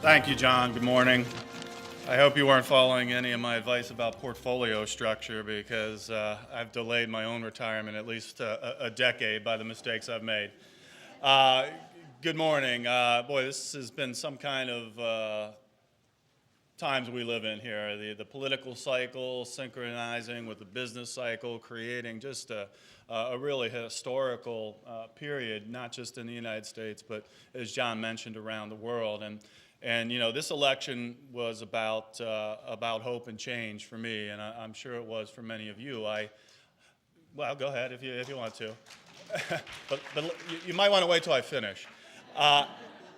Thank you, John. Good morning. I hope you weren't following any of my advice about portfolio structure because I've delayed my own retirement at least a decade by the mistakes I've made. Good morning. Boy, this has been some kind of times we live in here. The political cycle synchronizing with the business cycle, creating just a really historical period, not just in the United States, but as John mentioned, around the world. And you know, this election was about hope and change for me, and I'm sure it was for many of you. Well, go ahead if you want to, but you might want to wait till I finish.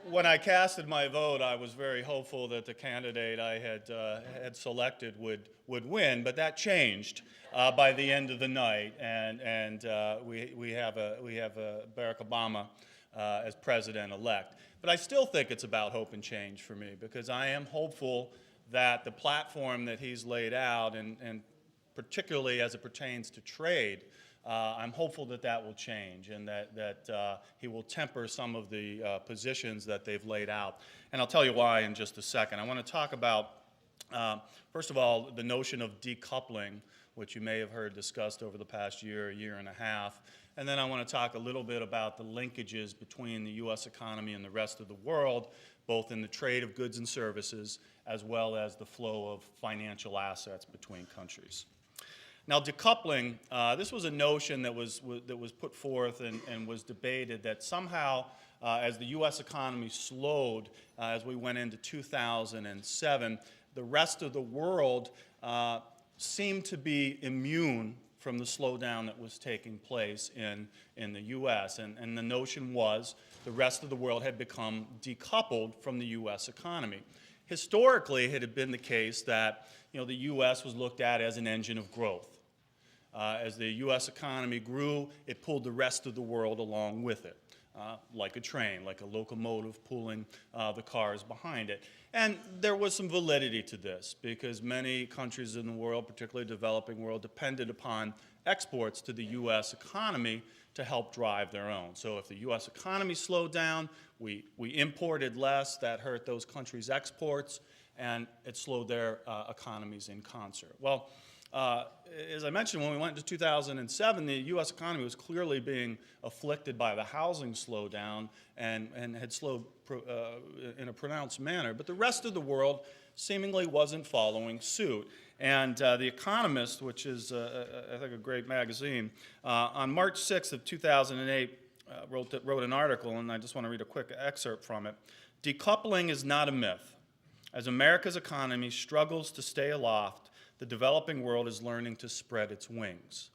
When I casted my vote, I was very hopeful that the candidate I had selected would win, but that changed by the end of the night, and we have Barack Obama as president-elect. But I still think it's about hope and change for me because I am hopeful that the platform that he's laid out, and particularly as it pertains to trade, I'm hopeful that that will change and that he will temper some of the positions that they've laid out. And I'll tell you why in just a second. I want to talk about, first of all, the notion of decoupling, which you may have heard discussed over the past year and a half. And then I want to talk a little bit about the linkages between the U.S. economy and the rest of the world, both in the trade of goods and services, as well as the flow of financial assets between countries. Now, decoupling, this was a notion that was put forth and was debated that somehow, as the U.S. economy slowed as we went into 2007, the rest of the world seemed to be immune from the slowdown that was taking place in the U.S. And the notion was the rest of the world had become decoupled from the U.S. economy. Historically, it had been the case that the U.S. was looked at as an engine of growth. As the U.S. economy grew, it pulled the rest of the world along with it, like a train, like a locomotive pulling the cars behind it. And there was some validity to this because many countries in the world, particularly the developing world, depended upon exports to the U.S. economy to help drive their own. So if the U.S. economy slowed down, we imported less. That hurt those countries' exports, and it slowed their economies in concert. Well, as I mentioned, when we went into 2007, the U.S. economy was clearly being afflicted by the housing slowdown and had slowed in a pronounced manner. But the rest of the world seemingly wasn't following suit. And The Economist, which is, I think, a great magazine, on March 6th of 2008 wrote an article, and I just want to read a quick excerpt from it. "Decoupling is not a myth. As America's economy struggles to stay aloft, the developing world is learning to spread its wings."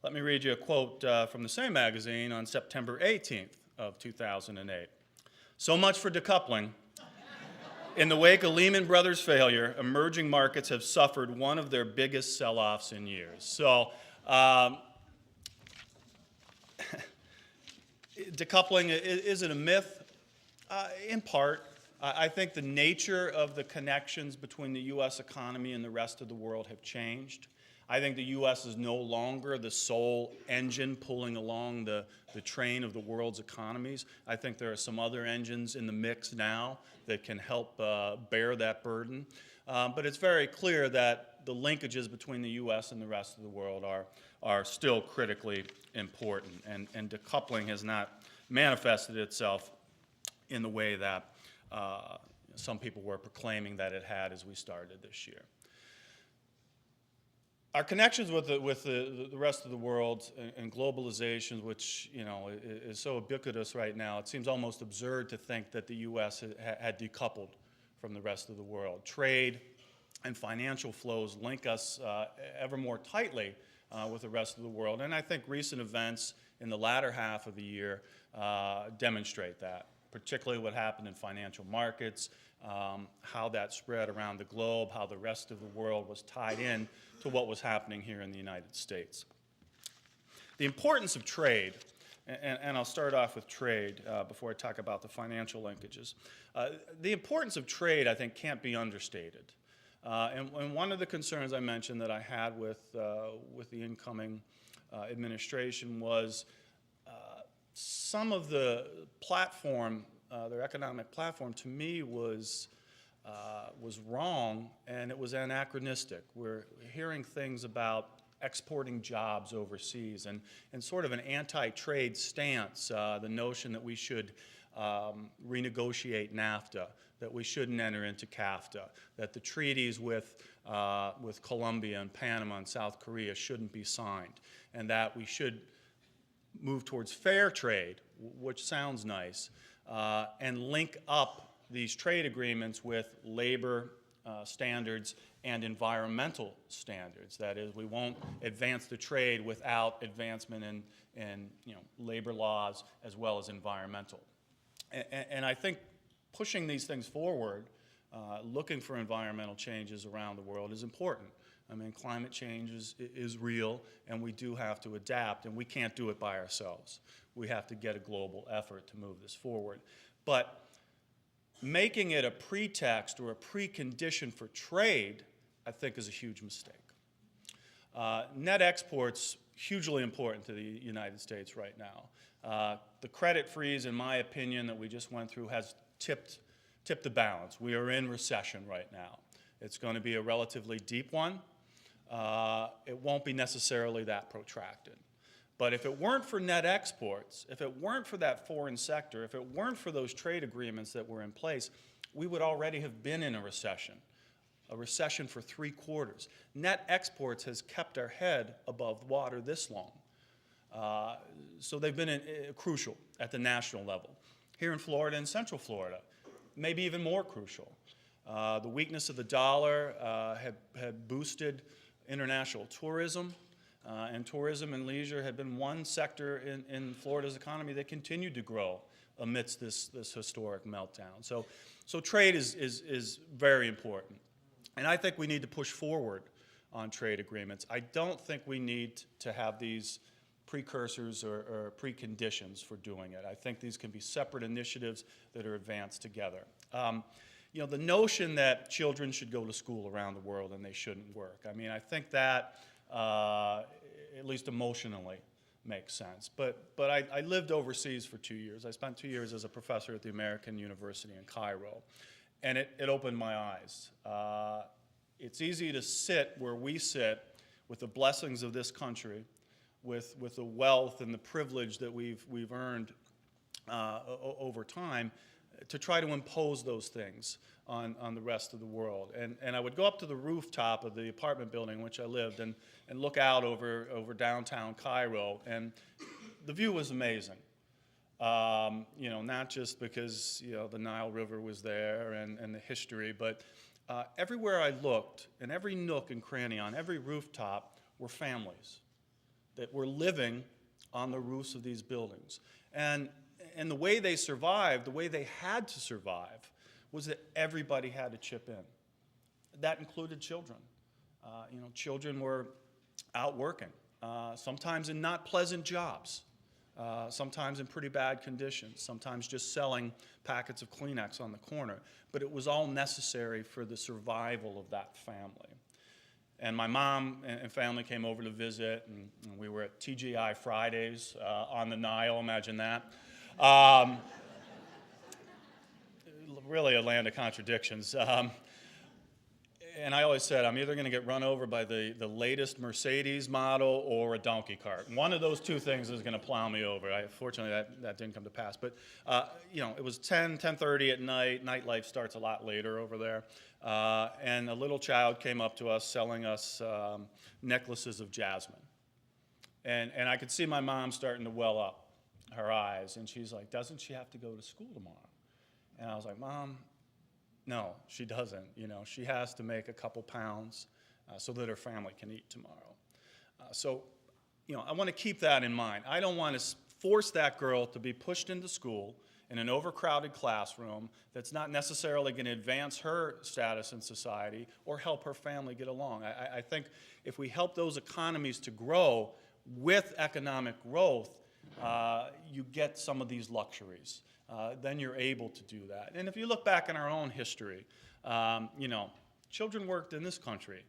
Let me read you a quote from the same magazine on September 18th of 2008. "So much for decoupling. In the wake of Lehman Brothers' failure, emerging markets have suffered one of their biggest sell-offs in years." So decoupling, is it a myth? In part. I think the nature of the connections between the U.S. economy and the rest of the world have changed. I think the U.S. is no longer the sole engine pulling along the train of the world's economies. I think there are some other engines in the mix now that can help bear that burden. But it's very clear that the linkages between the U.S. and the rest of the world are still critically important. And decoupling has not manifested itself in the way that some people were proclaiming that it had as we started this year. Our connections with the rest of the world and globalization, which is so ubiquitous right now, it seems almost absurd to think that the U.S. had decoupled from the rest of the world. Trade and financial flows link us ever more tightly with the rest of the world, and I think recent events in the latter half of the year demonstrate that. Particularly what happened in financial markets, how that spread around the globe, how the rest of the world was tied in to what was happening here in the United States. The importance of trade, and I'll start off with trade before I talk about the financial linkages. The importance of trade, I think, can't be understated. And one of the concerns I mentioned that I had with the incoming administration was some of the platform, their economic platform, to me was was wrong, and it was anachronistic. We're hearing things about exporting jobs overseas and sort of an anti-trade stance, the notion that we should renegotiate NAFTA, that we shouldn't enter into CAFTA, that the treaties with Colombia and Panama and South Korea shouldn't be signed, and that we should move towards fair trade, which sounds nice, and link up these trade agreements with labor standards and environmental standards. That is, we won't advance the trade without advancement in labor laws as well as environmental. And I think pushing these things forward, looking for environmental changes around the world is important. I mean, climate change is real, and we do have to adapt, and we can't do it by ourselves. We have to get a global effort to move this forward. But making it a pretext or a precondition for trade, I think, is a huge mistake. Net exports, hugely important to the United States right now. The credit freeze, in my opinion, that we just went through has tipped the balance. We are in recession right now. It's going to be a relatively deep one. It won't be necessarily that protracted. But if it weren't for net exports, if it weren't for that foreign sector, if it weren't for those trade agreements that were in place, we would already have been in a recession for 3 quarters. Net exports has kept our head above water this long. So they've been crucial at the national level. Here in Florida and Central Florida, maybe even more crucial. The weakness of the dollar had boosted international tourism. And tourism and leisure had been one sector in Florida's economy that continued to grow amidst this historic meltdown. So trade is very important. And I think we need to push forward on trade agreements. I don't think we need to have these precursors or preconditions for doing it. I think these can be separate initiatives that are advanced together. The notion that children should go to school around the world and they shouldn't work, I mean, I think that at least emotionally makes sense. But I lived overseas for 2 years. I spent 2 years as a professor at the American University in Cairo, and it opened my eyes. It's easy to sit where we sit with the blessings of this country, with the wealth and the privilege that we've earned over time, to try to impose those things on the rest of the world. And I would go up to the rooftop of the apartment building in which I lived and look out over downtown Cairo, and the view was amazing. Not just because the Nile River was there and the history, but everywhere I looked, in every nook and cranny, on every rooftop, were families that were living on the roofs of these buildings. And the way they survived, the way they had to survive, was that everybody had to chip in. That included children. Children were out working, sometimes in not pleasant jobs, sometimes in pretty bad conditions, sometimes just selling packets of Kleenex on the corner. But it was all necessary for the survival of that family. And my mom and family came over to visit, and we were at TGI Fridays on the Nile, imagine that. Really a land of contradictions. And I always said, I'm either going to get run over by the latest Mercedes model or a donkey cart. One of those two things is going to plow me over. Fortunately, that didn't come to pass. But, it was 10:30 at night. Nightlife starts a lot later over there. And a little child came up to us selling us necklaces of jasmine. And I could see my mom starting to well up her eyes. And she's like, doesn't she have to go to school tomorrow? And I was like, Mom, no, she doesn't. She has to make a couple pounds so that her family can eat tomorrow. I want to keep that in mind. I don't want to force that girl to be pushed into school in an overcrowded classroom that's not necessarily going to advance her status in society or help her family get along. I think if we help those economies to grow with economic growth, you get some of these luxuries. Then you're able to do that. And if you look back in our own history, children worked in this country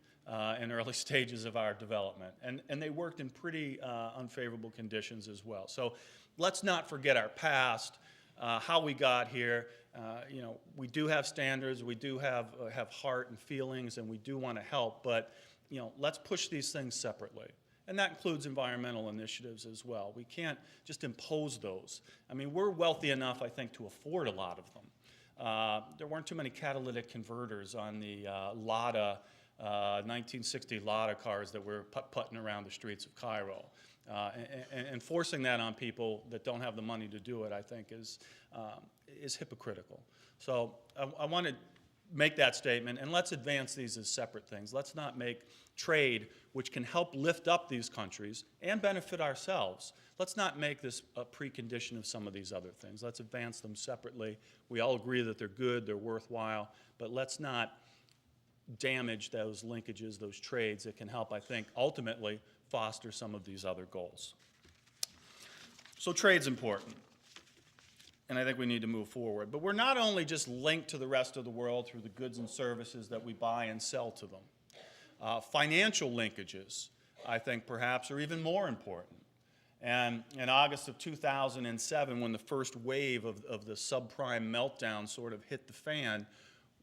in early stages of our development, and they worked in pretty unfavorable conditions as well. So let's not forget our past, how we got here, We do have standards, we do have heart and feelings, and we do want to help, but let's push these things separately. And that includes environmental initiatives as well. We can't just impose those. I mean, we're wealthy enough, I think, to afford a lot of them. There weren't too many catalytic converters on the Lada, 1960 Lada cars that were putting around the streets of Cairo. And forcing that on people that don't have the money to do it, I think, is hypocritical. So I want to make that statement, and let's advance these as separate things. Let's not make trade, which can help lift up these countries and benefit ourselves, let's not make this a precondition of some of these other things. Let's advance them separately. We all agree that they're good, they're worthwhile, but let's not damage those linkages, those trades that can help, I think, ultimately foster some of these other goals. So trade's important, and I think we need to move forward. But we're not only just linked to the rest of the world through the goods and services that we buy and sell to them. Financial linkages, I think, perhaps, are even more important. And in August of 2007, when the first wave of the subprime meltdown sort of hit the fan,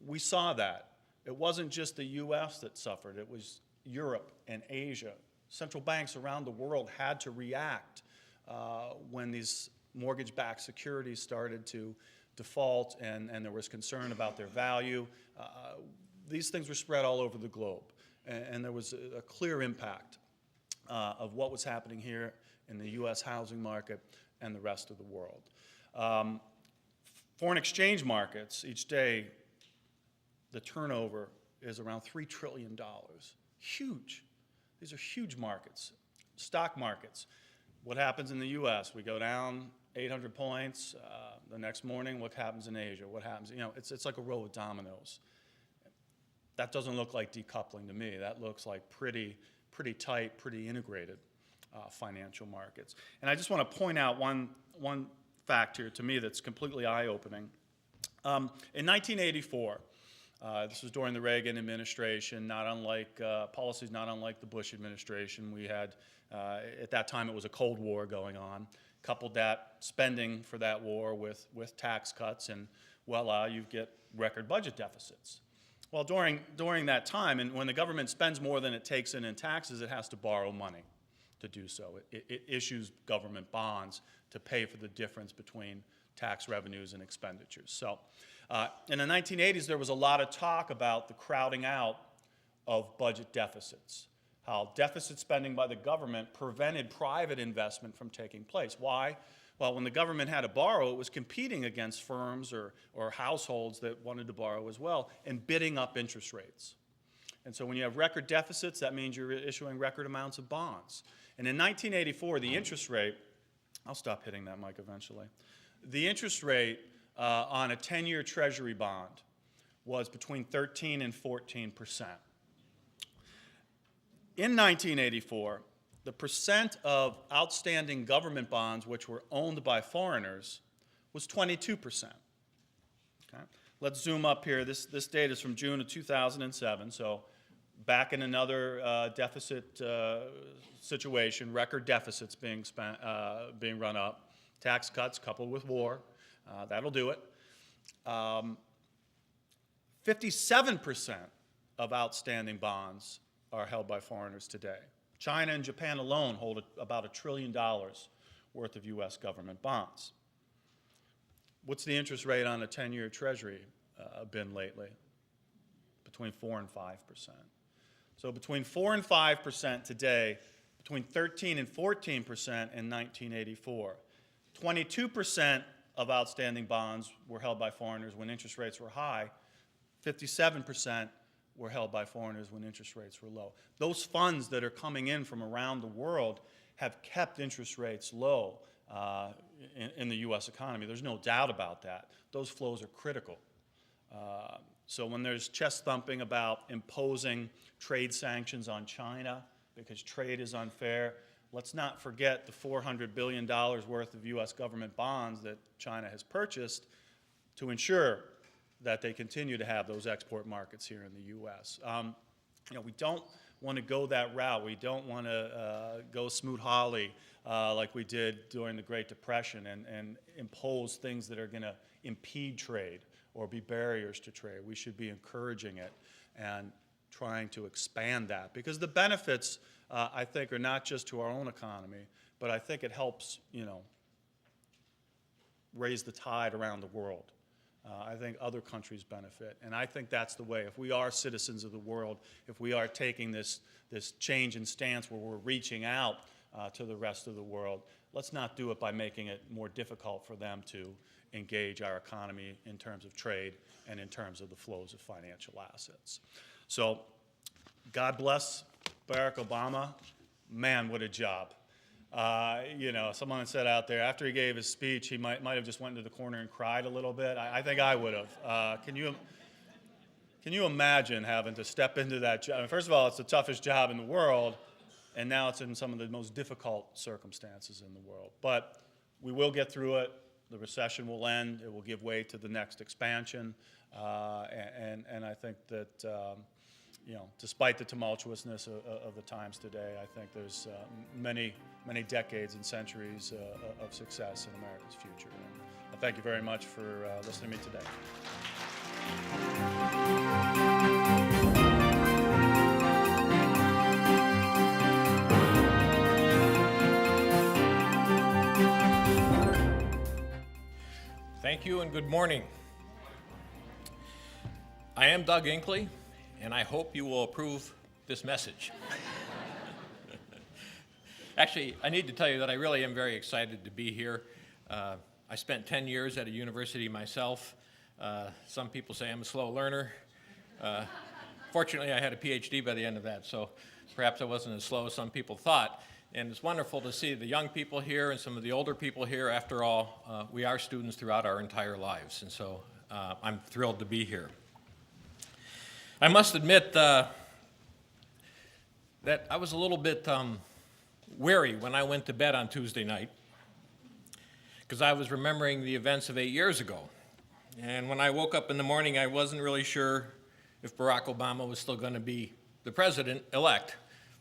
we saw that. It wasn't just the US that suffered, it was Europe and Asia. Central banks around the world had to react when these mortgage-backed securities started to default and there was concern about their value. These things were spread all over the globe, and there was a clear impact of what was happening here in the US housing market and the rest of the world. Foreign exchange markets, each day, the turnover is around $3 trillion. Huge. These are huge markets. Stock markets. What happens in the US? We go down 800 points. The next morning, what happens in Asia? What happens? It's like a row of dominoes. That doesn't look like decoupling to me. That looks like pretty tight, pretty integrated financial markets. And I just want to point out one fact here to me that's completely eye-opening. In 1984, this was during the Reagan administration, policies not unlike the Bush administration. We had, at that time, it was a Cold War going on. Coupled that spending for that war with tax cuts, and voila, you get record budget deficits. Well, during that time, and when the government spends more than it takes in taxes, it has to borrow money to do so. It issues government bonds to pay for the difference between tax revenues and expenditures. So in the 1980s, there was a lot of talk about the crowding out of budget deficits, how deficit spending by the government prevented private investment from taking place. Why? Well, when the government had to borrow, it was competing against firms or households that wanted to borrow as well and bidding up interest rates. And so when you have record deficits, that means you're issuing record amounts of bonds. And in 1984, the interest rate, I'll stop hitting that mic eventually, the interest rate on a 10-year Treasury bond was between 13 and 14%. In 1984, the percent of outstanding government bonds which were owned by foreigners was 22%. Okay? Let's zoom up here. This data is from June of 2007, so back in another deficit situation, record deficits being run up, tax cuts coupled with war, that'll do it. 57% of outstanding bonds are held by foreigners today. China and Japan alone hold about $1 trillion worth of US government bonds. What's the interest rate on a 10-year Treasury been lately? Between 4 and 5%. So between 4 and 5% today, between 13 and 14% in 1984. 22% of outstanding bonds were held by foreigners when interest rates were high. 57% were held by foreigners when interest rates were low. Those funds that are coming in from around the world have kept interest rates low in the US economy. There's no doubt about that. Those flows are critical. So when there's chest thumping about imposing trade sanctions on China because trade is unfair, let's not forget the $400 billion worth of US government bonds that China has purchased to ensure that they continue to have those export markets here in the US. We don't want to go that route. We don't want to go Smoot-Hawley like we did during the Great Depression and impose things that are going to impede trade or be barriers to trade. We should be encouraging it and trying to expand that, because the benefits, I think, are not just to our own economy, but I think it helps, raise the tide around the world. I think other countries benefit, and I think that's the way. If we are citizens of the world, if we are taking this change in stance where we're reaching out to the rest of the world, let's not do it by making it more difficult for them to engage our economy in terms of trade and in terms of the flows of financial assets. So, God bless Barack Obama. Man, what a job. Someone said out there, after he gave his speech, he might have just went into the corner and cried a little bit. I think I would have. Can you imagine having to step into that job? I mean, first of all, it's the toughest job in the world, and now it's in some of the most difficult circumstances in the world. But we will get through it. The recession will end. It will give way to the next expansion. And I think that, despite the tumultuousness of the times today, I think there's many decades and centuries of success in America's future. And I thank you very much for listening to me today. Thank you and good morning. I am Doug Inkley, and I hope you will approve this message. Actually, I need to tell you that I really am very excited to be here. I spent 10 years at a university myself. Some people say I'm a slow learner. Fortunately, I had a PhD by the end of that, so perhaps I wasn't as slow as some people thought. And it's wonderful to see the young people here and some of the older people here. After all, we are students throughout our entire lives, and so I'm thrilled to be here. I must admit that I was a little bit wary when I went to bed on Tuesday night, because I was remembering the events of 8 years ago. And when I woke up in the morning, I wasn't really sure if Barack Obama was still going to be the president-elect,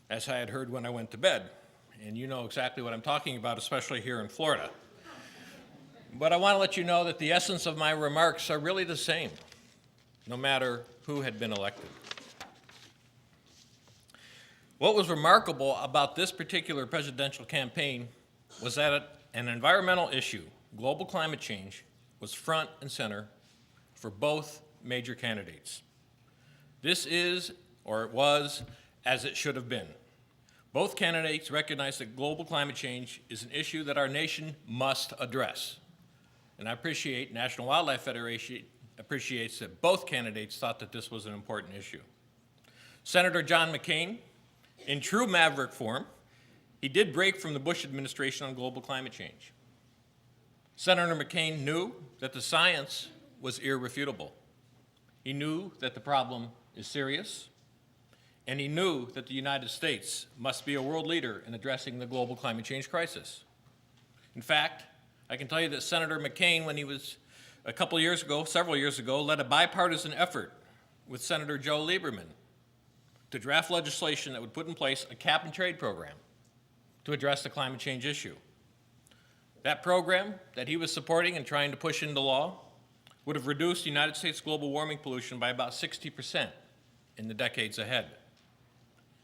as I had heard when I went to bed. And you know exactly what I'm talking about, especially here in Florida. But I want to let you know that the essence of my remarks are really the same, no matter who had been elected. What was remarkable about this particular presidential campaign was that an environmental issue, global climate change, was front and center for both major candidates. This is, or it was, as it should have been. Both candidates recognize that global climate change is an issue that our nation must address. And I appreciate National Wildlife Federation appreciates that both candidates thought that this was an important issue. Senator John McCain, in true maverick form, he did break from the Bush administration on global climate change. Senator McCain knew that the science was irrefutable. He knew that the problem is serious, and he knew that the United States must be a world leader in addressing the global climate change crisis. In fact, I can tell you that Senator McCain, when he was several years ago, led a bipartisan effort with Senator Joe Lieberman to draft legislation that would put in place a cap-and-trade program to address the climate change issue. That program that he was supporting and trying to push into law would have reduced the United States global warming pollution by about 60% in the decades ahead.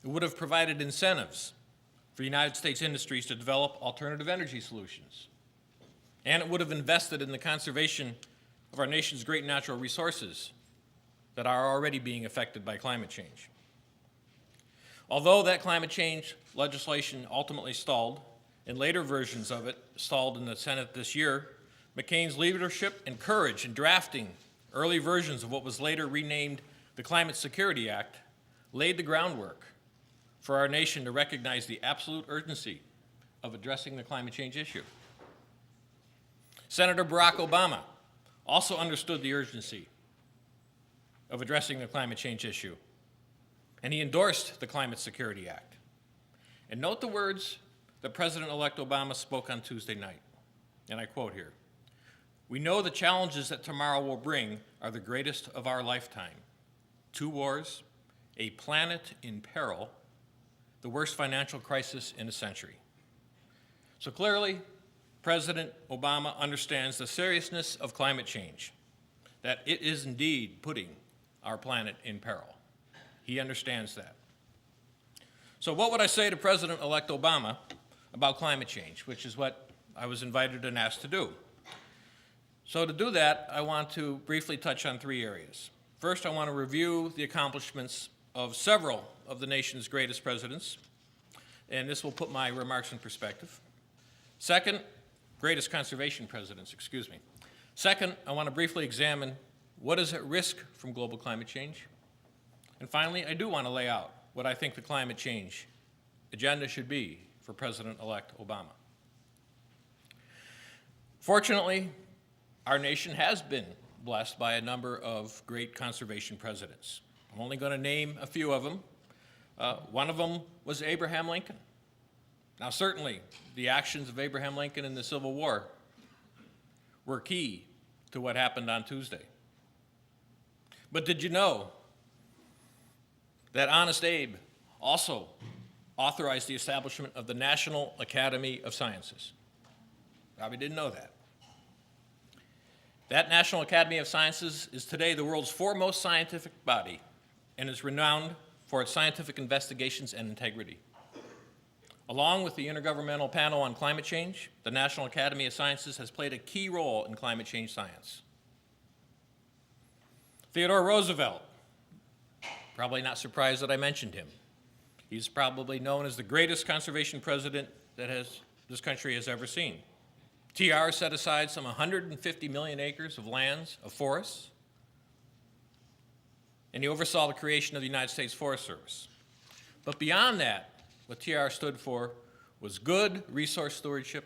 It would have provided incentives for United States industries to develop alternative energy solutions. And it would have invested in the conservation of our nation's great natural resources that are already being affected by climate change. Although that climate change legislation ultimately stalled, and later versions of it stalled in the Senate this year, McCain's leadership and courage in drafting early versions of what was later renamed the Climate Security Act laid the groundwork for our nation to recognize the absolute urgency of addressing the climate change issue. Senator Barack Obama also understood the urgency of addressing the climate change issue, and he endorsed the Climate Security Act. And note the words that President-elect Obama spoke on Tuesday night, and I quote here, "We know the challenges that tomorrow will bring are the greatest of our lifetime. 2 wars, a planet in peril, the worst financial crisis in a century." So clearly, President Obama understands the seriousness of climate change, that it is indeed putting our planet in peril. He understands that. So what would I say to President-elect Obama about climate change, which is what I was invited and asked to do? So to do that, I want to briefly touch on 3 areas. First, I want to review the accomplishments of several of the nation's greatest presidents, and this will put my remarks in perspective. Second, greatest conservation presidents, excuse me. Second, I want to briefly examine what is at risk from global climate change. And finally, I do want to lay out what I think the climate change agenda should be for President-elect Obama. Fortunately, our nation has been blessed by a number of great conservation presidents. I'm only going to name a few of them. One of them was Abraham Lincoln. Now, certainly, the actions of Abraham Lincoln in the Civil War were key to what happened on Tuesday. But did you know that Honest Abe also authorized the establishment of the National Academy of Sciences? Probably didn't know that. That National Academy of Sciences is today the world's foremost scientific body and is renowned for its scientific investigations and integrity. Along with the Intergovernmental Panel on Climate Change, the National Academy of Sciences has played a key role in climate change science. Theodore Roosevelt, probably not surprised that I mentioned him. He's probably known as the greatest conservation president that this country has ever seen. TR set aside some 150 million acres of lands, of forests, and he oversaw the creation of the United States Forest Service. But beyond that, what TR stood for was good resource stewardship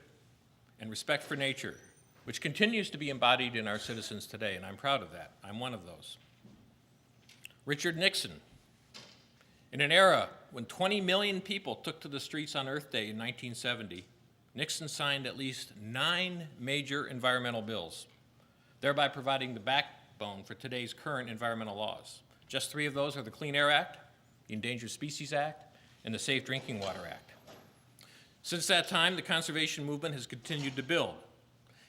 and respect for nature, which continues to be embodied in our citizens today, and I'm proud of that. I'm one of those. Richard Nixon, in an era when 20 million people took to the streets on Earth Day in 1970, Nixon signed at least 9 major environmental bills, thereby providing the backbone for today's current environmental laws. Just 3 of those are the Clean Air Act, the Endangered Species Act, and the Safe Drinking Water Act. Since that time, the conservation movement has continued to build.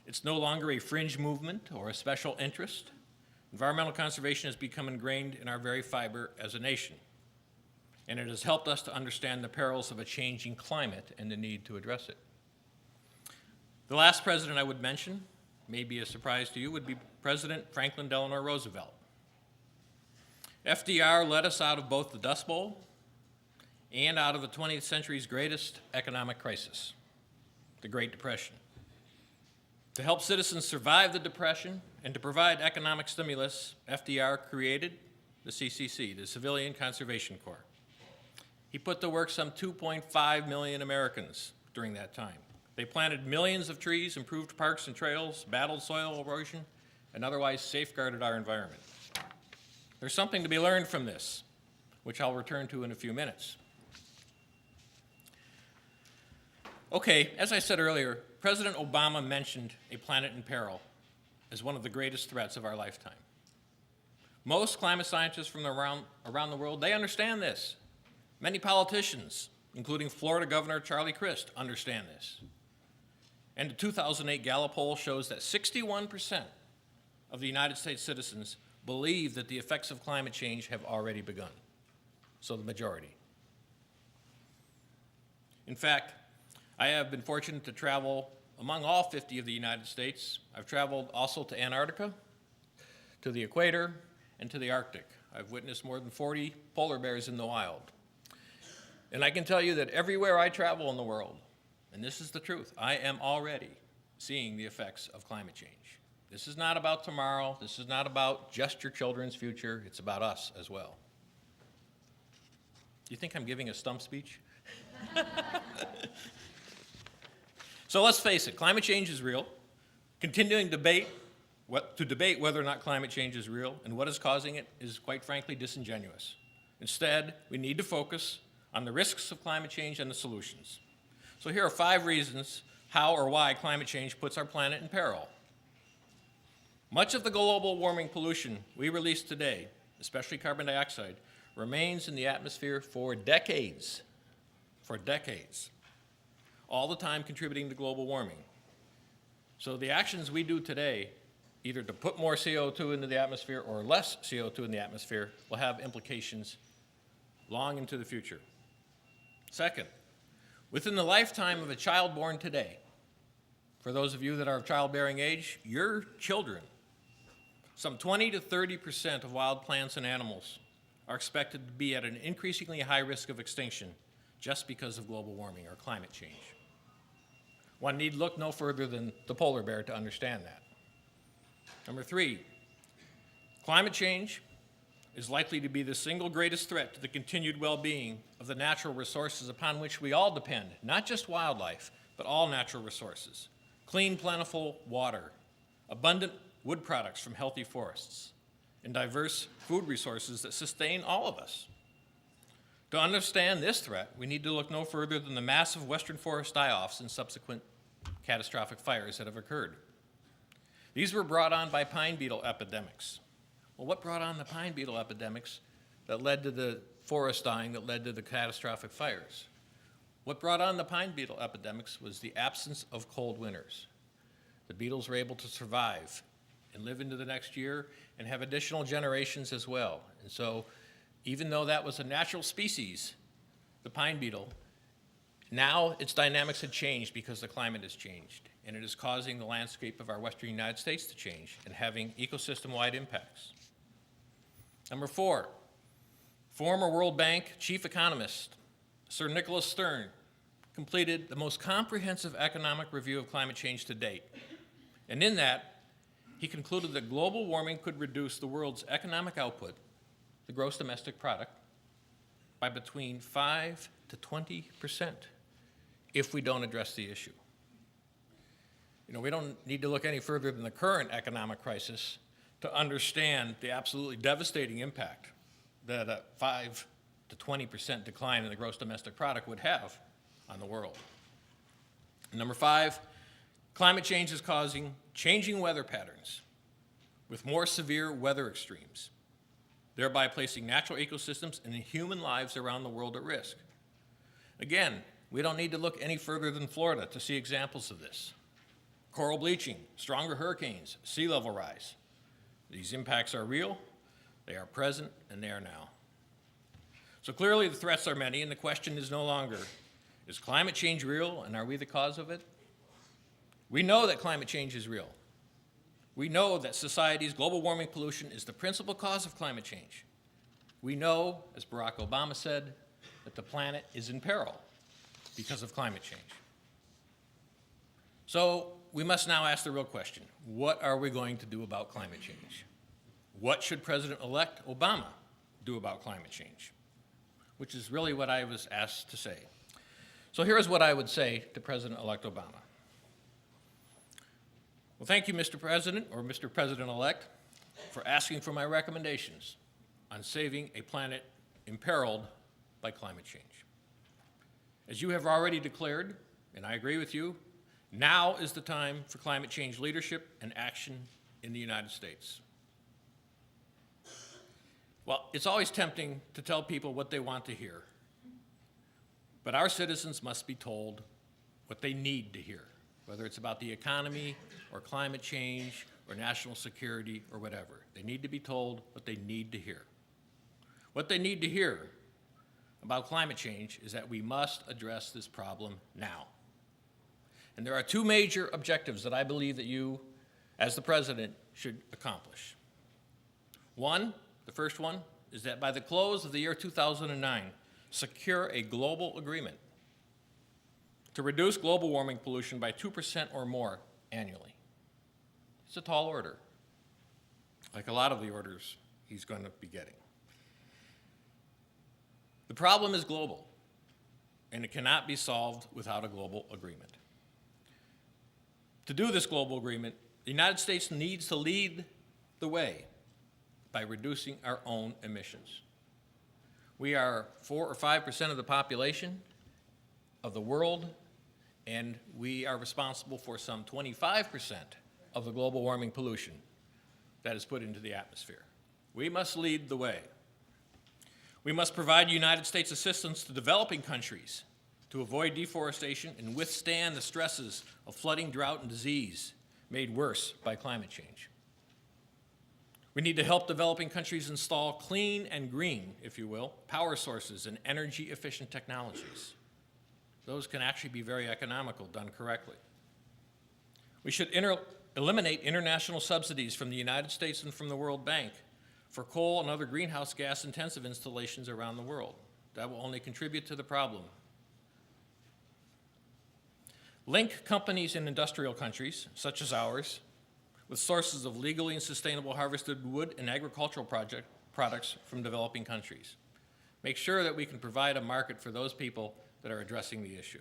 It's no longer a fringe movement or a special interest. Environmental conservation has become ingrained in our very fiber as a nation, and it has helped us to understand the perils of a changing climate and the need to address it. The last president I would mention, may be a surprise to you, would be President Franklin Delano Roosevelt. FDR led us out of both the Dust Bowl and out of the 20th century's greatest economic crisis, the Great Depression. To help citizens survive the Depression and to provide economic stimulus, FDR created the CCC, the Civilian Conservation Corps. He put to work some 2.5 million Americans during that time. They planted millions of trees, improved parks and trails, battled soil erosion, and otherwise safeguarded our environment. There's something to be learned from this, which I'll return to in a few minutes. Okay, as I said earlier, President Obama mentioned a planet in peril as one of the greatest threats of our lifetime. Most climate scientists from around the world, they understand this. Many politicians, including Florida Governor Charlie Crist, understand this. And the 2008 Gallup poll shows that 61% of the United States citizens believe that the effects of climate change have already begun. So the majority. In fact, I have been fortunate to travel among all 50 of the United States. I've traveled also to Antarctica, to the equator, and to the Arctic. I've witnessed more than 40 polar bears in the wild. And I can tell you that everywhere I travel in the world, and this is the truth, I am already seeing the effects of climate change. This is not about tomorrow. This is not about just your children's future. It's about us as well. Do you think I'm giving a stump speech? So let's face it, climate change is real. Continuing to debate whether or not climate change is real and what is causing it is, quite frankly, disingenuous. Instead, we need to focus on the risks of climate change and the solutions. So here are 5 reasons how or why climate change puts our planet in peril. Much of the global warming pollution we release today, especially carbon dioxide, remains in the atmosphere for decades, all the time contributing to global warming. So the actions we do today, either to put more CO2 into the atmosphere or less CO2 in the atmosphere, will have implications long into the future. Second, within the lifetime of a child born today, for those of you that are of childbearing age, your children, some 20 to 30% of wild plants and animals are expected to be at an increasingly high risk of extinction just because of global warming or climate change. One need look no further than the polar bear to understand that. Number three, climate change is likely to be the single greatest threat to the continued well-being of the natural resources upon which we all depend, not just wildlife, but all natural resources. Clean, plentiful water, abundant wood products from healthy forests, and diverse food resources that sustain all of us. To understand this threat, we need to look no further than the massive western forest die-offs and subsequent catastrophic fires that have occurred. These were brought on by pine beetle epidemics. Well, what brought on the pine beetle epidemics that led to the forest dying that led to the catastrophic fires? What brought on the pine beetle epidemics was the absence of cold winters. The beetles were able to survive and live into the next year and have additional generations as well. And so even though that was a natural species, the pine beetle, now its dynamics had changed because the climate has changed, and it is causing the landscape of our western United States to change and having ecosystem-wide impacts. Number four, former World Bank chief economist Sir Nicholas Stern completed the most comprehensive economic review of climate change to date. And in that, he concluded that global warming could reduce the world's economic output, the gross domestic product, by between 5 to 20% if we don't address the issue. You know, we don't need to look any further than the current economic crisis to understand the absolutely devastating impact that a 5 to 20% decline in the gross domestic product would have on the world. And number five, climate change is causing changing weather patterns with more severe weather extremes, thereby placing natural ecosystems and human lives around the world at risk. Again, we don't need to look any further than Florida to see examples of this. Coral bleaching, stronger hurricanes, sea level rise. These impacts are real, they are present, and they are now. So clearly the threats are many, and the question is no longer, is climate change real, and are we the cause of it? We know that climate change is real. We know that society's global warming pollution is the principal cause of climate change. We know, as Barack Obama said, that the planet is in peril because of climate change. So we must now ask the real question, what are we going to do about climate change? What should President-elect Obama do about climate change? Which is really what I was asked to say. So here is what I would say to President-elect Obama. Well, thank you, Mr. President, or Mr. President-elect, for asking for my recommendations on saving a planet imperiled by climate change. As you have already declared, and I agree with you, now is the time for climate change leadership and action in the United States. Well, it's always tempting to tell people what they want to hear, but our citizens must be told what they need to hear, whether it's about the economy or climate change or national security or whatever. They need to be told what they need to hear. What they need to hear about climate change is that we must address this problem now. And there are two major objectives that I believe that you, as the president, should accomplish. One, the first one, is that by the close of the year 2009, secure a global agreement to reduce global warming pollution by 2% or more annually. It's a tall order, like a lot of the orders he's going to be getting. The problem is global, and it cannot be solved without a global agreement. To do this global agreement, the United States needs to lead the way by reducing our own emissions. We are 4 or 5% of the population of the world, and we are responsible for some 25% of the global warming pollution that is put into the atmosphere. We must lead the way. We must provide United States assistance to developing countries to avoid deforestation and withstand the stresses of flooding, drought, and disease made worse by climate change. We need to help developing countries install clean and green, if you will, power sources and energy-efficient technologies. Those can actually be very economical, done correctly. We should eliminate international subsidies from the United States and from the World Bank for coal and other greenhouse gas-intensive installations around the world. That will only contribute to the problem. Link companies in industrial countries, such as ours, with sources of legally and sustainable harvested wood and agricultural products from developing countries. Make sure that we can provide a market for those people that are addressing the issue.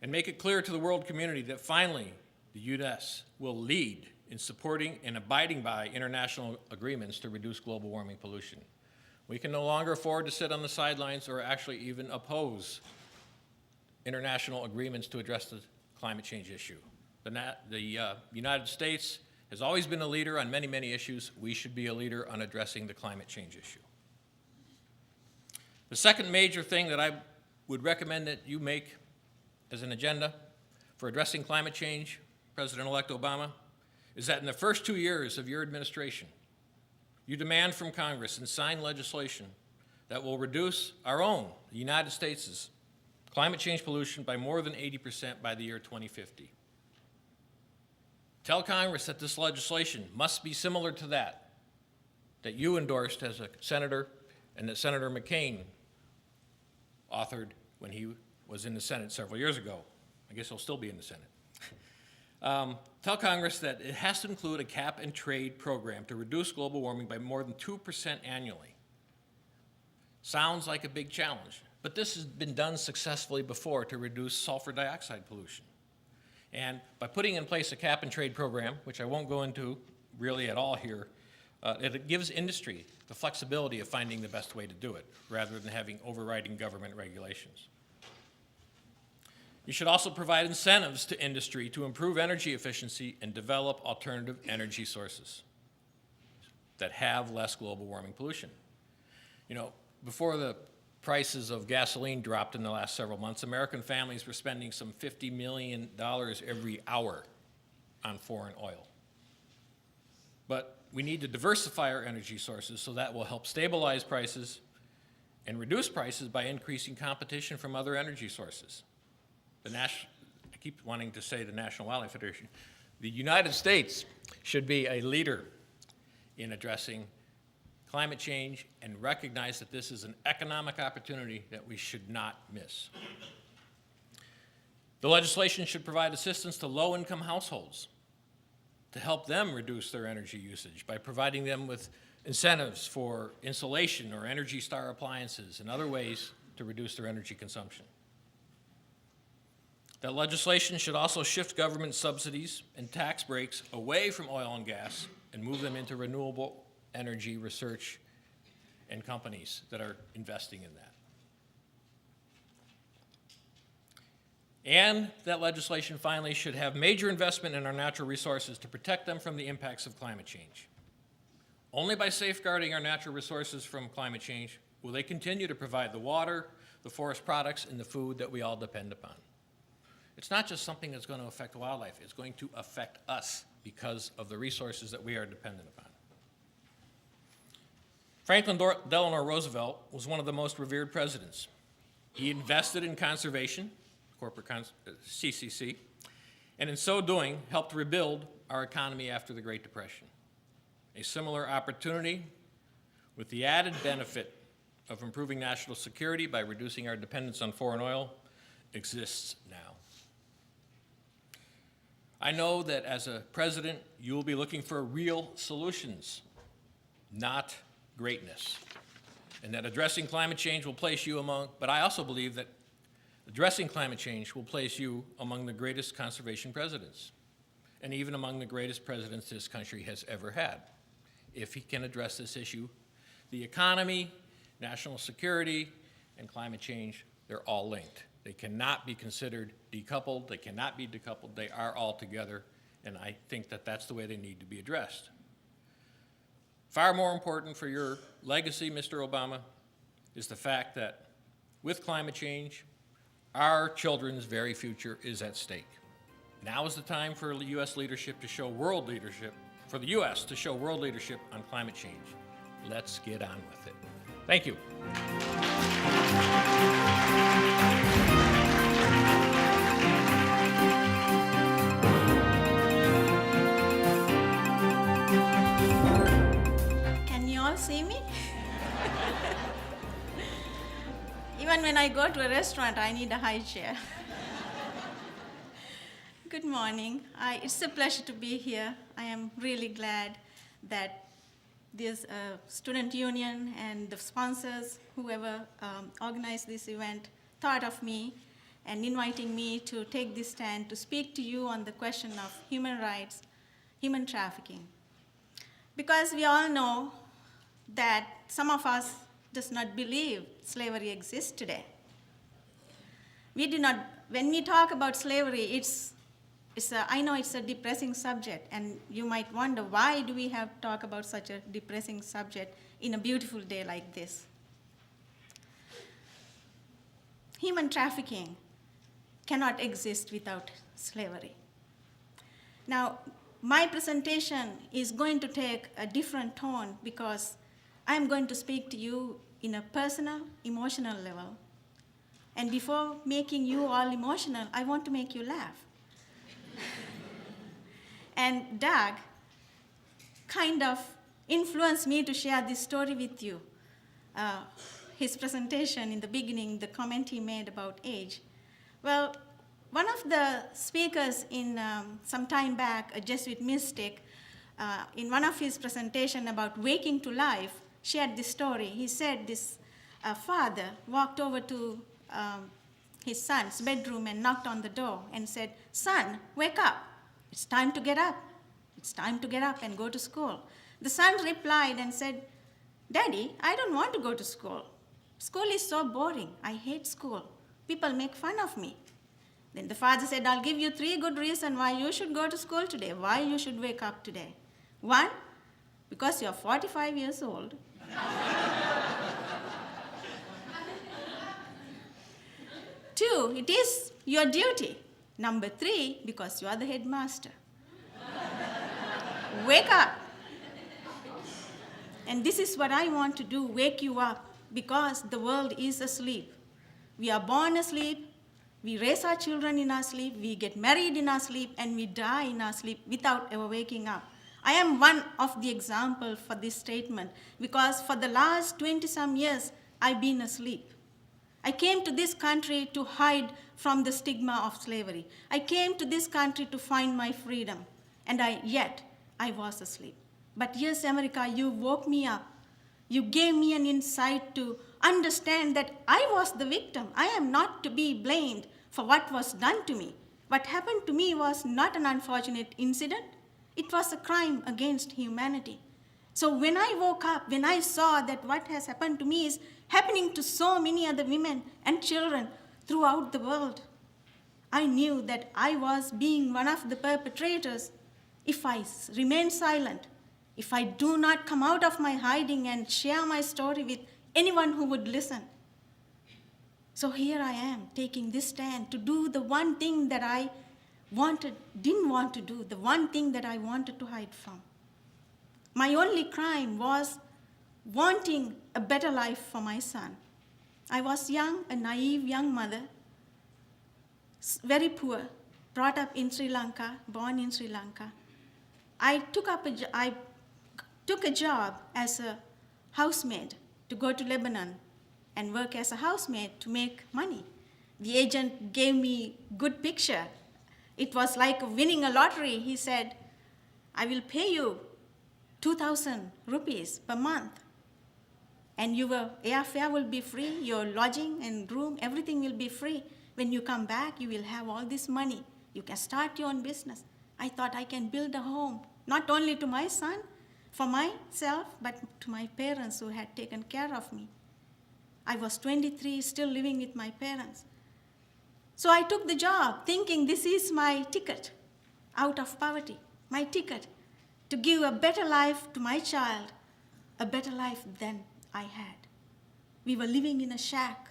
And make it clear to the world community that finally the U.S. will lead in supporting and abiding by international agreements to reduce global warming pollution. We can no longer afford to sit on the sidelines or actually even oppose international agreements to address the climate change issue. The United States has always been a leader on many, many issues. We should be a leader on addressing the climate change issue. The second major thing that I would recommend that you make as an agenda for addressing climate change, President-elect Obama, is that in the first 2 years of your administration, you demand from Congress and sign legislation that will reduce our own, the United States' climate change pollution by more than 80% by the year 2050. Tell Congress that this legislation must be similar to that you endorsed as a senator and that Senator McCain authored when he was in the Senate several years ago. I guess he'll still be in the Senate. Tell Congress that it has to include a cap and trade program to reduce global warming by more than 2% annually. Sounds like a big challenge, but this has been done successfully before to reduce sulfur dioxide pollution. And by putting in place a cap and trade program, which I won't go into really at all here, it gives industry the flexibility of finding the best way to do it, rather than having overriding government regulations. You should also provide incentives to industry to improve energy efficiency and develop alternative energy sources that have less global warming pollution. You know, before the prices of gasoline dropped in the last several months, American families were spending some $50 million every hour on foreign oil. But we need to diversify our energy sources so that will help stabilize prices and reduce prices by increasing competition from other energy sources. I keep wanting to say the National Wildlife Federation. The United States should be a leader in addressing climate change and recognize that this is an economic opportunity that we should not miss. The legislation should provide assistance to low-income households to help them reduce their energy usage by providing them with incentives for insulation or Energy Star appliances and other ways to reduce their energy consumption. That legislation should also shift government subsidies and tax breaks away from oil and gas and move them into renewable energy research and companies that are investing in that. And that legislation finally should have major investment in our natural resources to protect them from the impacts of climate change. Only by safeguarding our natural resources from climate change will they continue to provide the water, the forest products, and the food that we all depend upon. It's not just something that's going to affect wildlife, it's going to affect us because of the resources that we are dependent upon. Franklin Delano Roosevelt was one of the most revered presidents. He invested in conservation, CCC, and in so doing, helped rebuild our economy after the Great Depression. A similar opportunity with the added benefit of improving national security by reducing our dependence on foreign oil exists now. I know that as a president, you will be looking for real solutions, not greatness, and that addressing climate change will place you among, but I also believe that addressing climate change will place you among the greatest conservation presidents, and even among the greatest presidents this country has ever had. If he can address this issue, the economy, national security, and climate change, they're all linked. They cannot be considered decoupled, they cannot be decoupled, they are all together, and I think that that's the way they need to be addressed. Far more important for your legacy, Mr. Obama, is the fact that with climate change, our children's very future is at stake. Now is the time for the U.S. leadership to show world leadership, for the U.S. to show world leadership on climate change. Let's get on with it. Thank you. Can you all see me? Even when I go to a restaurant, I need a high chair. Good morning. It's a pleasure to be here. I am really glad that this student union and the sponsors, whoever organized this event, thought of me and inviting me to take this stand to speak to you on the question of human rights, human trafficking. Because we all know that some of us does not believe slavery exists today. We do not, when we talk about slavery, I know it's a depressing subject, and you might wonder, why do we have to talk about such a depressing subject in a beautiful day like this? Human trafficking cannot exist without slavery. Now, my presentation is going to take a different tone because I'm going to speak to you in a personal, emotional level. And before making you all emotional, I want to make you laugh. And Doug kind of influenced me to share this story with you. His presentation in the beginning, the comment he made about age. Well, one of the speakers in some time back, a Jesuit mystic, in one of his presentation about waking to life, shared this story. He said this father walked over to his son's bedroom and knocked on the door and said, "Son, wake up. It's time to get up. It's time to get up and go to school." The son replied and said, "Daddy, I don't want to go to school. School is so boring. I hate school. People make fun of me." Then the father said, "I'll give you 3 good reasons why you should go to school today, why you should wake up today. 1, because you're 45 years old. 2, it is your duty. Number 3, because you are the headmaster. Wake up." And this is what I want to do, wake you up, because the world is asleep. We are born asleep, we raise our children in our sleep, we get married in our sleep, and we die in our sleep without ever waking up. I am one of the examples for this statement, because for the last 20-some years, I've been asleep. I came to this country to hide from the stigma of slavery. I came to this country to find my freedom, and yet I was asleep. But yes, America, you woke me up. You gave me an insight to understand that I was the victim. I am not to be blamed for what was done to me. What happened to me was not an unfortunate incident. It was a crime against humanity. So when I woke up, when I saw that what has happened to me is happening to so many other women and children throughout the world, I knew that I was being one of the perpetrators if I remain silent, if I do not come out of my hiding and share my story with anyone who would listen. So here I am taking this stand to do the one thing that I didn't want to do, the one thing that I wanted to hide from. My only crime was wanting a better life for my son. I was young, a naive young mother, very poor, brought up in Sri Lanka, born in Sri Lanka. I took a job as a housemaid to go to Lebanon and work as a housemaid to make money. The agent gave me good picture. It was like winning a lottery. He said, "I will pay you 2,000 rupees per month, and your airfare will be free, your lodging and room, everything will be free. When you come back, you will have all this money. You can start your own business." I thought I can build a home, not only to my son, for myself, but to my parents who had taken care of me. I was 23, still living with my parents. So I took the job thinking this is my ticket out of poverty, my ticket to give a better life to my child, a better life than I had. We were living in a shack.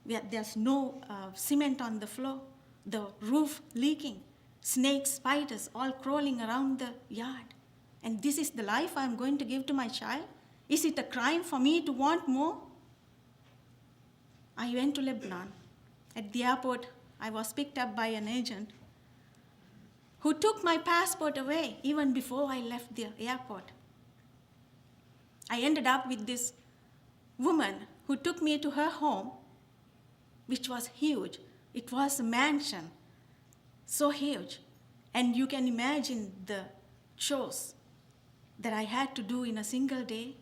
There's no cement on the floor. the roof leaking, snakes, spiders, all crawling around the yard. And this is the life I'm going to give to my child? Is it a crime for me to want more? I went to Lebanon. At the airport, I was picked up by an agent who took my passport away even before I left the airport. I ended up with this woman who took me to her home, which was huge. It was a mansion, so huge. And you can imagine the chores that I had to do in a single day.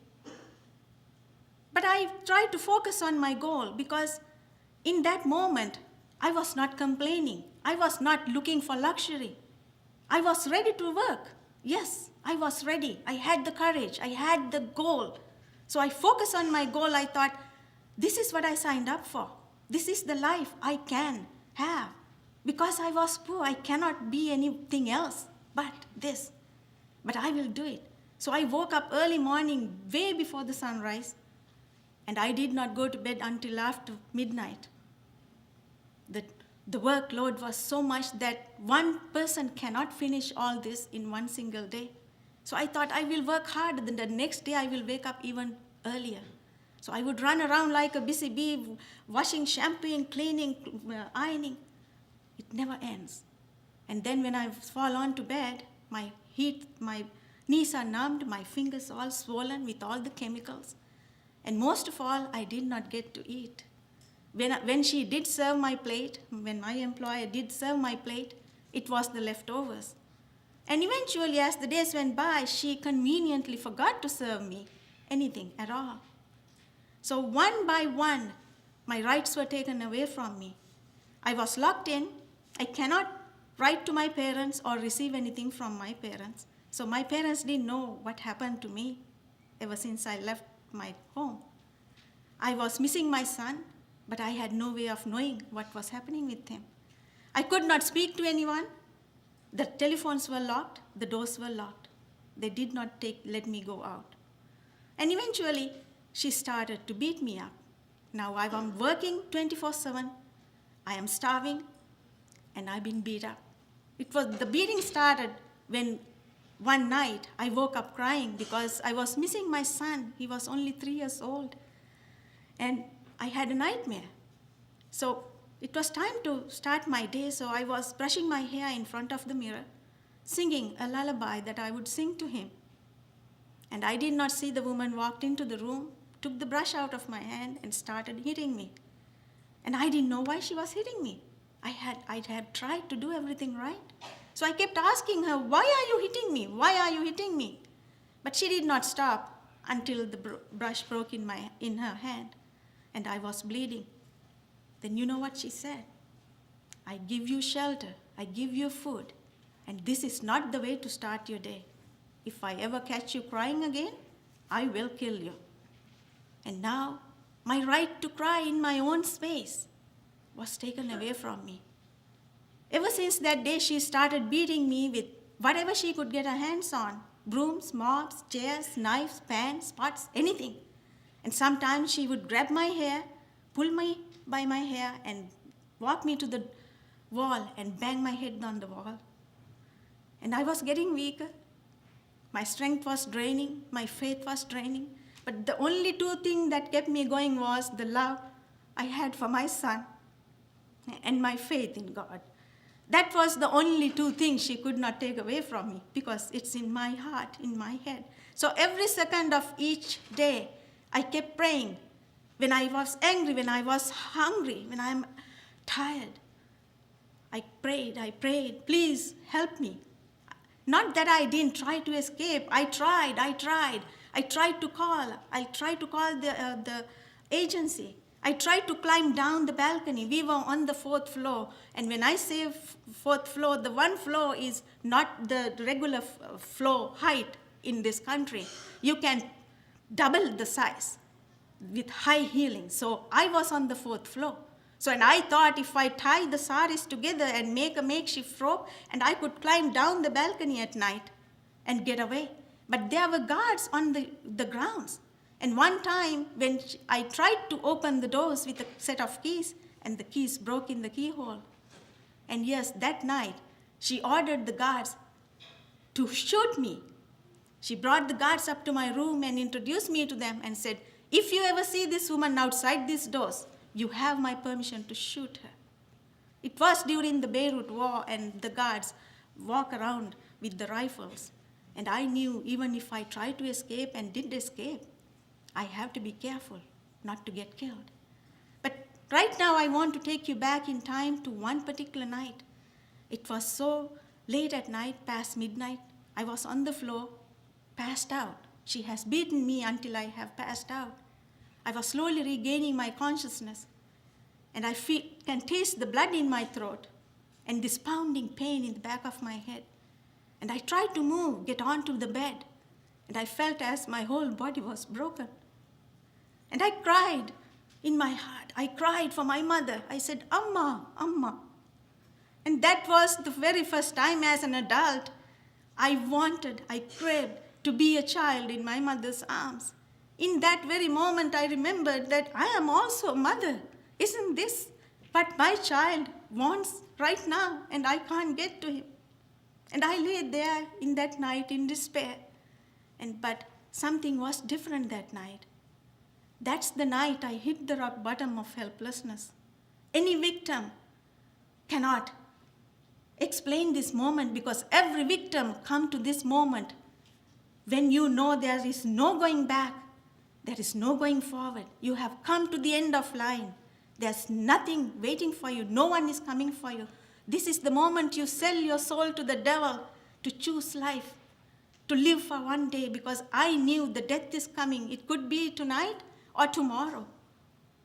But I tried to focus on my goal because in that moment, I was not complaining. I was not looking for luxury. I was ready to work. Yes, I was ready. I had the courage. I had the goal. So I focused on my goal. I thought, this is what I signed up for. This is the life I can have. Because I was poor, I cannot be anything else but this. But I will do it. So I woke up early morning, way before the sunrise, and I did not go to bed until after midnight. The workload was so much that one person cannot finish all this in one single day. So I thought I will work hard, then the next day I will wake up even earlier. So I would run around like a busy bee, washing, shampooing, cleaning, ironing. It never ends. And then when I fall onto bed, my knees are numbed, my fingers all swollen with all the chemicals. And most of all, I did not get to eat. When she did serve my plate, when my employer did serve my plate, it was the leftovers. And eventually, as the days went by, she conveniently forgot to serve me anything at all. So one by one, my rights were taken away from me. I was locked in. I cannot write to my parents or receive anything from my parents. So my parents didn't know what happened to me ever since I left my home. I was missing my son, but I had no way of knowing what was happening with him. I could not speak to anyone. The telephones were locked. The doors were locked. They did not let me go out. And eventually, she started to beat me up. Now I am working 24/7. I am starving, and I've been beat up. The beating started when one night I woke up crying because I was missing my son. He was only 3 years old. And I had a nightmare. So it was time to start my day, so I was brushing my hair in front of the mirror, singing a lullaby that I would sing to him. And I did not see the woman walked into the room, took the brush out of my hand, and started hitting me. And I didn't know why she was hitting me. I had tried to do everything right. So I kept asking her, why are you hitting me? Why are you hitting me? But she did not stop until the brush broke in her hand, and I was bleeding. Then you know what she said? I give you shelter, I give you food, and this is not the way to start your day. If I ever catch you crying again, I will kill you. And now, my right to cry in my own space was taken away from me. Ever since that day, she started beating me with whatever she could get her hands on: brooms, mops, chairs, knives, pans, pots, anything. And sometimes she would grab my hair, pull me by my hair, and walk me to the wall and bang my head on the wall. And I was getting weaker. My strength was draining, my faith was draining. But the only two things that kept me going was the love I had for my son and my faith in God. That was the only two things she could not take away from me, because it's in my heart, in my head. So every second of each day, I kept praying. When I was angry, when I was hungry, when I'm tired, I prayed, please help me. Not that I didn't try to escape. I tried. I tried to call the agency. I tried to climb down the balcony. We were on the 4th floor. And when I say 4th floor, the one floor is not the regular floor height in this country. You can double the size with high heeling. So I was on the 4th floor. So, and I thought if I tie the saris together and make a makeshift rope, and I could climb down the balcony at night and get away. But there were guards on the grounds. And one time when I tried to open the doors with a set of keys, and the keys broke in the keyhole. And yes, that night, she ordered the guards to shoot me. She brought the guards up to my room and introduced me to them and said, if you ever see this woman outside these doors, you have my permission to shoot her. It was during the Beirut War, and the guards walk around with the rifles. And I knew even if I tried to escape and did escape, I have to be careful not to get killed. But right now I want to take you back in time to one particular night. It was so late at night, past midnight. I was on the floor, passed out. She has beaten me until I have passed out. I was slowly regaining my consciousness, and I can taste the blood in my throat and this pounding pain in the back of my head. And I tried to move, get onto the bed, and I felt as my whole body was broken. And I cried in my heart. I cried for my mother. I said, Amma, Amma. And that was the very first time as an adult I craved to be a child in my mother's arms. In that very moment, I remembered that I am also a mother. Isn't this what my child wants right now, and I can't get to him? And I lay there in that night in despair. But something was different that night. That's the night I hit the rock bottom of helplessness. Any victim cannot explain this moment, because every victim comes to this moment when you know there is no going back, there is no going forward. You have come to the end of line. There's nothing waiting for you. No one is coming for you. This is the moment you sell your soul to the devil to choose life, to live for one day, because I knew the death is coming. It could be tonight or tomorrow.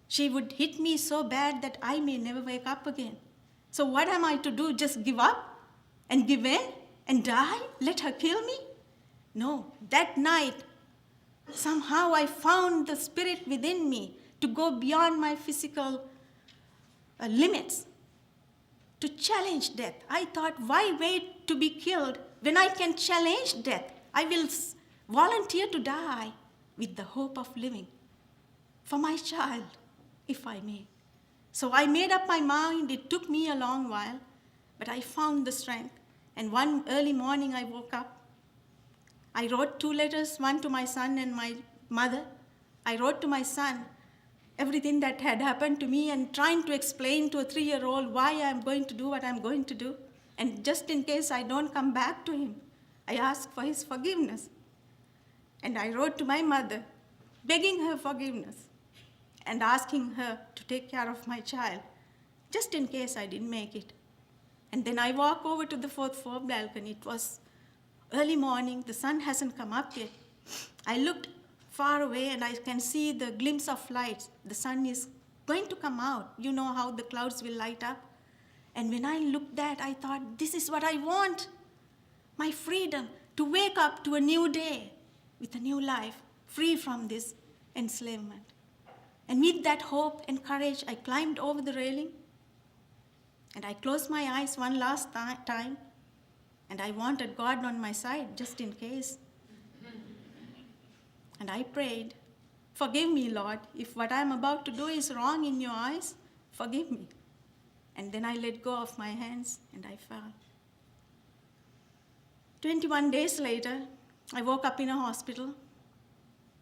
She would hit me so bad that I may never wake up again. So what am I to do? Just give up and give in and die? Let her kill me? No. That night, somehow I found the spirit within me to go beyond my physical limits, to challenge death. I thought, why wait to be killed when I can challenge death? I will volunteer to die with the hope of living for my child, if I may. So I made up my mind. It took me a long while, but I found the strength. And one early morning I woke up. I wrote 2 letters, one to my son and my mother. I wrote to my son everything that had happened to me and trying to explain to a 3-year-old why I'm going to do what I'm going to do. And just in case I don't come back to him, I asked for his forgiveness. And I wrote to my mother, begging her forgiveness and asking her to take care of my child, just in case I didn't make it. And then I walk over to the 4th floor balcony. It was early morning. The sun hasn't come up yet. I looked far away, and I can see the glimpse of lights. The sun is going to come out. You know how the clouds will light up. And when I looked at, I thought, this is what I want. My freedom to wake up to a new day with a new life, free from this enslavement. And with that hope and courage, I climbed over the railing, and I closed my eyes one last time, and I wanted God on my side, just in case. And I prayed, forgive me, Lord, if what I'm about to do is wrong in your eyes, forgive me. And then I let go of my hands, and I fell. 21 days later, I woke up in a hospital.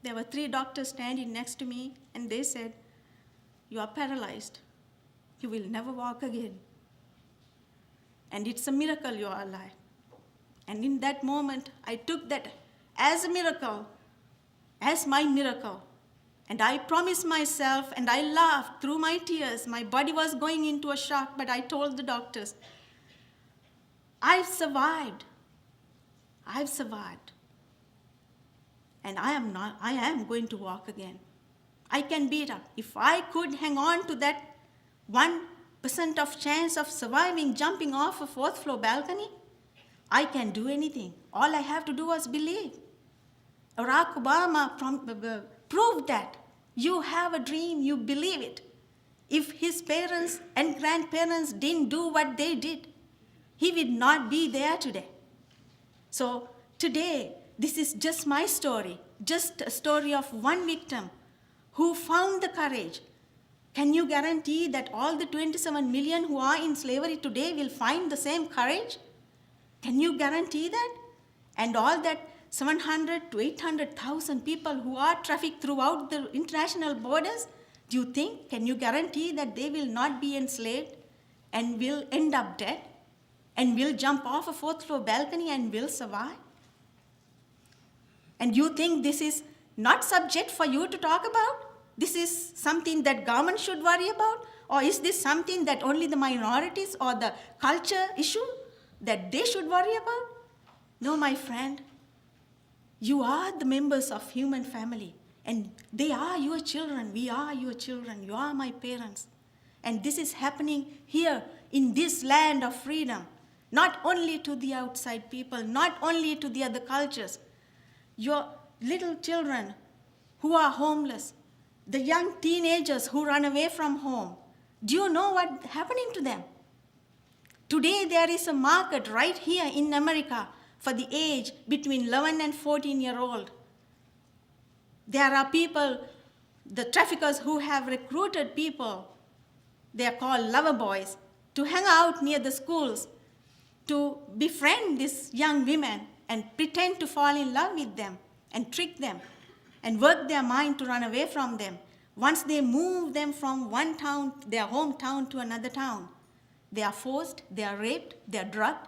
There were 3 doctors standing next to me, and they said, you are paralyzed. You will never walk again. And it's a miracle you are alive. And in that moment, I took that as a miracle, as my miracle. And I promised myself, and I laughed through my tears. My body was going into a shock, but I told the doctors, I've survived. I've survived. And I am going to walk again. I can beat up. If I could hang on to that 1% of chance of surviving jumping off a 4th floor balcony, I can do anything. All I have to do was believe. Barack Obama proved that. You have a dream, you believe it. If his parents and grandparents didn't do what they did, he would not be there today. So today, this is just my story, just a story of one victim who found the courage Can you guarantee that all the 27 million who are in slavery today will find the same courage? Can you guarantee that? And all that 700 to 800,000 people who are trafficked throughout the international borders, do you think, can you guarantee that they will not be enslaved and will end up dead and will jump off a fourth floor balcony and will survive? And you think this is not subject for you to talk about? This is something that government should worry about? Or is this something that only the minorities or the culture issue that they should worry about? No, my friend. You are the members of human family, and they are your children. We are your children. You are my parents. And this is happening here in this land of freedom, not only to the outside people, not only to the other cultures. Your little children who are homeless, the young teenagers who run away from home, do you know what's happening to them? Today there is a market right here in America for the age between 11 and 14-year-old. There are people, the traffickers who have recruited people, they are called lover boys, to hang out near the schools, to befriend these young women and pretend to fall in love with them and trick them and work their mind to run away from them. Once they move them from one town, their hometown, to another town, they are forced, they are raped, they are drugged,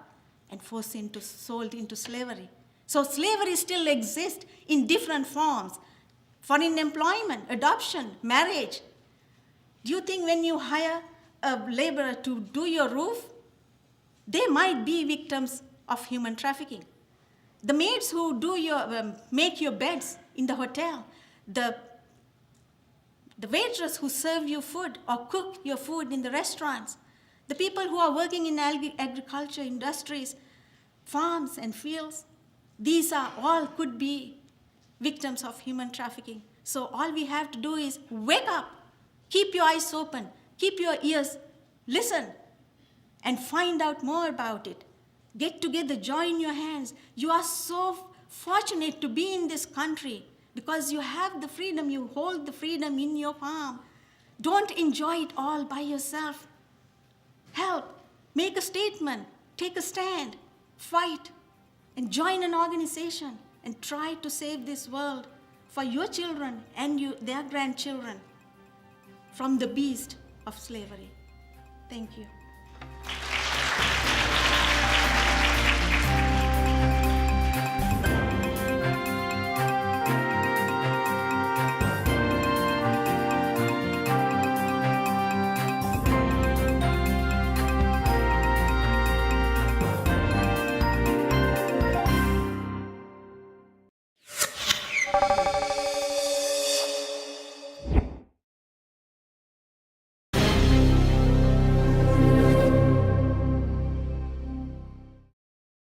and sold into slavery. So slavery still exists in different forms. Foreign employment, adoption, marriage. Do you think when you hire a laborer to do your roof, they might be victims of human trafficking? The maids who do make your beds in the hotel, the waitress who serve you food or cook your food in the restaurants, the people who are working in agriculture industries, farms and fields, these are all could be victims of human trafficking. So all we have to do is wake up, keep your eyes open, keep your ears, listen, and find out more about it. Get together, join your hands. You are so fortunate to be in this country because you have the freedom, you hold the freedom in your palm. Don't enjoy it all by yourself. Help, make a statement, take a stand, fight, and join an organization and try to save this world for your children and their grandchildren from the beast of slavery. Thank you.